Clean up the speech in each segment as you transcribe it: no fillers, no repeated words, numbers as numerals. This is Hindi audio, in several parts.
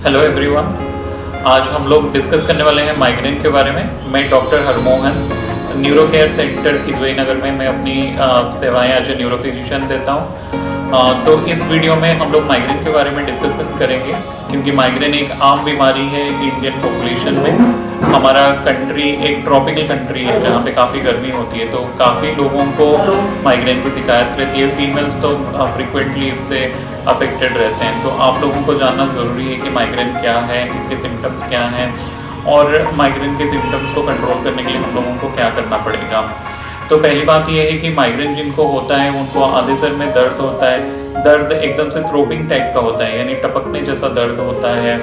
Hello everyone. आज हम लोग डिस्कस करने वाले हैं माइग्रेन के बारे में। मैं doctor Harmohan neuro care centre Kidwai Nagar में मैं अपनी सेवाएं एज ए न्यूरो फिजिशियन देता हूं। तो इस वीडियो में हम लोग माइग्रेन के बारे में डिस्कस करेंगे, क्योंकि माइग्रेन एक आम बीमारी है इंडियन पॉपुलेशन में। हमारा कंट्री एक ट्रॉपिकल कंट्री है जहाँ पे काफ़ी गर्मी होती है, तो काफ़ी लोगों को माइग्रेन की शिकायत रहती है। फीमेल्स तो फ्रिक्वेंटली इससे अफेक्टेड रहते हैं। तो आप लोगों को जानना ज़रूरी है कि माइग्रेन क्या है, इसके सिम्टम्स क्या हैं और माइग्रेन के सिम्टम्स को कंट्रोल करने के लिए हम लोगों को क्या करना पड़ेगा। तो पहली बात यह है कि माइग्रेन जिनको होता है उनको आधे सर में दर्द होता है। दर्द एकदम से थ्रोपिंग टाइप का होता है, यानी टपकने जैसा दर्द होता है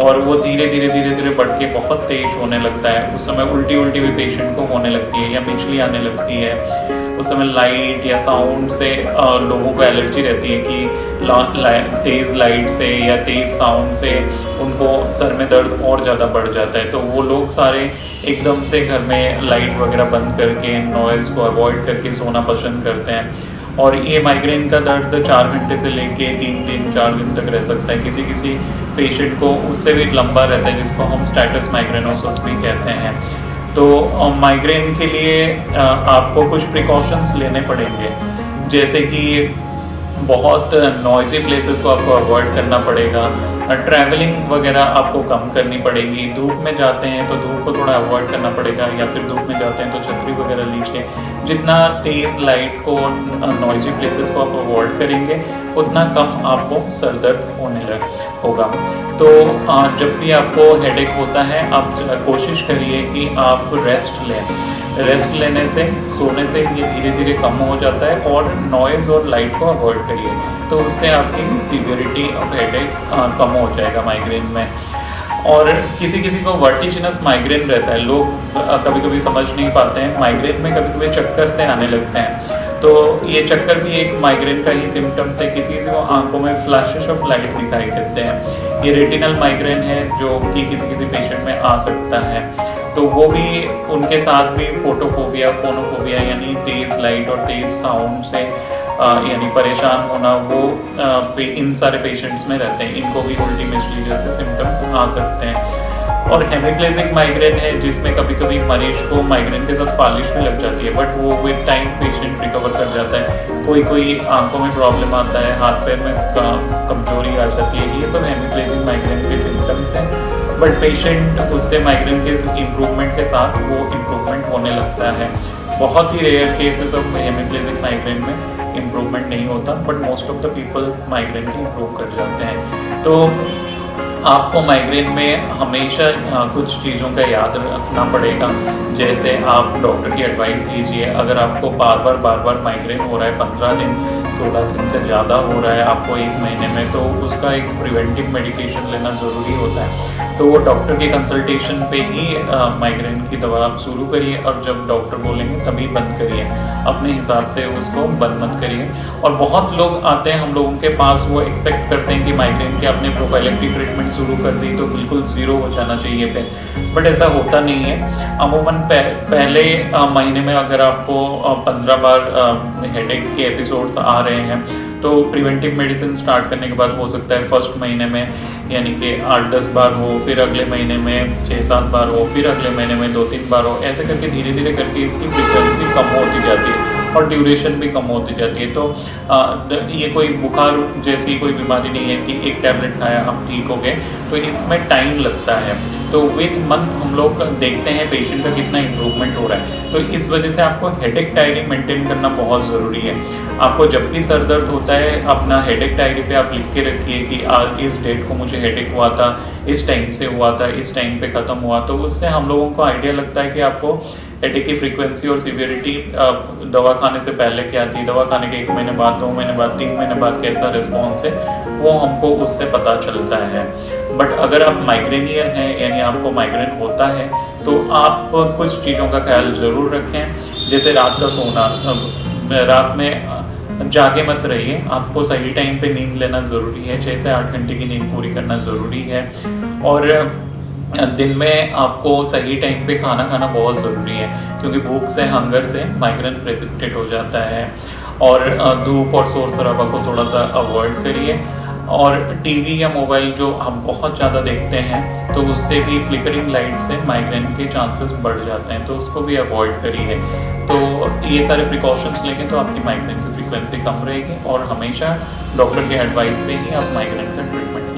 और वो धीरे धीरे बढ़ के बहुत तेज होने लगता है। उस समय उल्टी भी पेशेंट को होने लगती है या मिचली आने लगती है। उस समय लाइट या साउंड से लोगों को एलर्जी रहती है कि तेज़ लाइट से या तेज़ साउंड से उनको सर में दर्द और ज़्यादा बढ़ जाता है। तो वो लोग सारे एकदम से घर में लाइट वगैरह बंद करके नॉइज़ को अवॉइड करके सोना पसंद करते हैं। और ये माइग्रेन का दर्द 4 घंटे से लेके 3 दिन 4 दिन तक रह सकता है। किसी पेशेंट को उससे भी लंबा रहता है, जिसको हम स्टेटस माइग्रेनोसिस भी कहते हैं। तो माइग्रेन के लिए आपको कुछ प्रिकॉशंस लेने पड़ेंगे, जैसे कि बहुत नॉइज़ी प्लेसेस को आपको अवॉइड करना पड़ेगा। ट्रैवलिंग वगैरह आपको कम करनी पड़ेगी। धूप में जाते हैं तो धूप को थोड़ा अवॉइड करना पड़ेगा, या फिर धूप में जाते हैं तो छतरी वगैरह लीजिए। जितना तेज़ लाइट को नॉइज़ी प्लेसेस को आप अवॉइड करेंगे उतना कम आपको सर दर्द होने होगा। तो जब भी आपको हेडेक होता है आप कोशिश करिए कि आप रेस्ट लें। रेस्ट लेने से, सोने से ये धीरे धीरे कम हो जाता है और नॉइज़ और लाइट को अवॉइड करिए, तो उससे आपकी सीवियरिटी ऑफ हेडेक कम हो जाएगा माइग्रेन में। और किसी को वर्टिजिनस माइग्रेन रहता है। लोग कभी कभी समझ नहीं पाते हैं, माइग्रेन में कभी कभी चक्कर से आने लगते हैं। तो ये चक्कर भी एक माइग्रेन का ही सिम्टम्स है। किसी को आंखों में फ्लैशेस ऑफ लाइट दिखाई देते हैं। ये रेटिनल माइग्रेन है जो कि किसी पेशेंट में आ सकता है। तो वो भी, उनके साथ भी फोटोफोबिया, फोनोफोबिया यानी तेज़ लाइट और तेज़ साउंड से यानी परेशान होना, वो इन सारे पेशेंट्स में रहते हैं। इनको भी उल्टी मिचली जैसे सिम्टम्स आ सकते हैं। और हेमिप्लेजिक माइग्रेन है जिसमें कभी कभी मरीज को माइग्रेन के साथ फालिश भी लग जाती है, बट वो विद टाइम पेशेंट रिकवर कर जाता है। कोई आंखों में प्रॉब्लम आता है, हाथ पैर में कमजोरी आ जाती है। ये सब हेमिप्लेजिक माइग्रेन के सिम्टम्स हैं, बट पेशेंट उससे माइग्रेन के इम्प्रूवमेंट के साथ वो इम्प्रूवमेंट होने लगता है। बहुत ही rare cases of hemiplegic migraine में इम्प्रूवमेंट नहीं होता, but most of the people migraine के इम्प्रूव कर जाते हैं। तो आपको माइग्रेन में हमेशा कुछ चीज़ों का याद रखना पड़ेगा। जैसे आप डॉक्टर की एडवाइस लीजिए। अगर आपको बार बार माइग्रेन हो रहा है, 15 दिन 16 दिन से ज़्यादा हो रहा है आपको 1 महीने में, तो उसका एक प्रिवेंटिव मेडिकेशन लेना ज़रूरी होता है। तो वो डॉक्टर के कंसल्टेशन पे ही माइग्रेन की दवा आप शुरू करिए, और जब डॉक्टर बोलेंगे तभी बंद करिए। अपने हिसाब से उसको बंद मत करिए। और बहुत लोग आते हैं हम लोगों के पास, वो एक्सपेक्ट करते हैं कि माइग्रेन की आपने प्रोफाइलेक्टिक ट्रीटमेंट शुरू कर दी तो बिल्कुल ज़ीरो हो जाना चाहिए फिर, बट ऐसा होता नहीं है। अमूमन पहले महीने में अगर आपको 15 बार हेडेक के एपिसोड्स आ रहे हैं, तो प्रिवेंटिव मेडिसिन स्टार्ट करने के बाद हो सकता है फर्स्ट महीने में यानी कि 8-10 बार हो, फिर अगले महीने में 6-7 बार हो, फिर अगले महीने में 2-3 बार हो। ऐसे करके धीरे करके इसकी फ्रीक्वेंसी कम होती जाती है और ड्यूरेशन भी कम होती जाती है। तो ये कोई बुखार जैसी कोई बीमारी नहीं है कि एक टैबलेट खाया आप ठीक हो गए, तो इसमें टाइम लगता है। तो विद मंथ हम लोग देखते हैं पेशेंट का कितना इम्प्रूवमेंट हो रहा है। तो इस वजह से आपको हेडेक डायरी मेंटेन करना बहुत ज़रूरी है। आपको जब भी सर दर्द होता है, अपना हेडेक डायरी पे आप लिख के रखिए कि आज इस डेट को मुझे हेडेक हुआ था, इस टाइम से हुआ था, इस टाइम पे ख़त्म हुआ। तो उससे हम लोगों को आइडिया लगता है कि आपको हेडेक की फ्रीक्वेंसी और सीवियरिटी दवा खाने से पहले क्या थी, दवा खाने के 1 महीने बाद, 2 महीने बाद, 3 महीने बाद कैसा रिस्पॉन्स है, वो हमको उससे पता चलता है। बट अगर आप माइग्रेनियर हैं यानी आपको माइग्रेन होता है, तो आप कुछ चीज़ों का ख्याल ज़रूर रखें। जैसे रात का सोना, रात में जागे मत रहिए। आपको सही टाइम पे नींद लेना ज़रूरी है। 6 से 8 घंटे की नींद पूरी करना ज़रूरी है। और दिन में आपको सही टाइम पे खाना खाना बहुत ज़रूरी है, क्योंकि भूख से, हंगर से माइग्रेन प्रेसिपिटेट हो जाता है। और धूप और शोर शराबा को थोड़ा सा अवॉइड करिए। और टीवी या मोबाइल जो हम बहुत ज़्यादा देखते हैं तो उससे भी फ्लिकरिंग लाइट से माइग्रेन के चांसेस बढ़ जाते हैं, तो उसको भी अवॉइड करिए। तो ये सारे प्रिकॉशंस लेंगे तो आपकी माइग्रेन की फ्रीक्वेंसी कम रहेगी और हमेशा डॉक्टर के एडवाइस पे ही आप माइग्रेन का ट्रीटमेंट